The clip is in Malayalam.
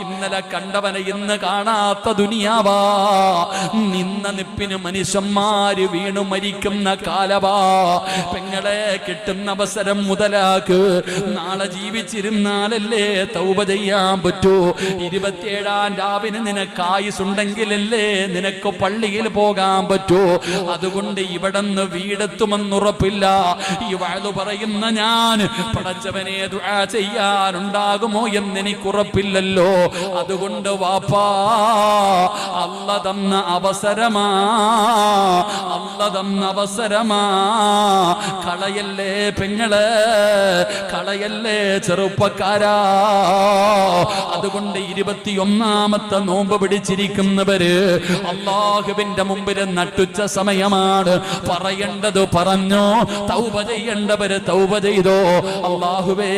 ഇന്നലെ കണ്ടവനെ ഇന്ന് കാണാത്ത ദുനിയാവാ. നിന്ന നിപ്പിന് മനുഷ്യന്മാര് വീണു മരിക്കുന്ന കാലവാ. പെങ്ങളെ കിട്ടുന്ന അവസരം മുതലാക്ക്. നാളെ ജീവിച്ചിരുന്നാലല്ലേ തൗബ ചെയ്യാൻ പറ്റൂ. 27-ാം രാവിന് നിനക്ക് ആയുസുണ്ടെങ്കിലല്ലേ നിനക്ക് പള്ളിയിൽ പോകാൻ പറ്റൂ. അതുകൊണ്ട് ഇവിടെന്ന് വീടെത്തുമെന്നുറപ്പില്ല. ഈ വഅദ് പറയുന്ന ഞാൻ പടച്ചവനെ ദുആ ചെയ്യാനുണ്ടാകുമോ എന്നെനിക്കുറപ്പില്ലല്ലോ. അതുകൊണ്ട് വാപ്പാ, അല്ല തന്ന അവസരമാ, അല്ല തന്ന അവസരമാ. കളയല്ലേ പെങ്ങളെ, കളയല്ലേ ചെറുപ്പക്കാരാ. അതുകൊണ്ട് 21-ാമത്തെ നോമ്പ് പിടിച്ചിരിക്കുന്നവര് അല്ലാഹുവിന്റെ മുമ്പിൽ നട്ടുച്ച സമയമാണ്. പറയേണ്ടത് പറഞ്ഞോ, തൗബ ചെയ്യേണ്ടവര് തൗബ ചെയ്തോ. അല്ലാഹുവേ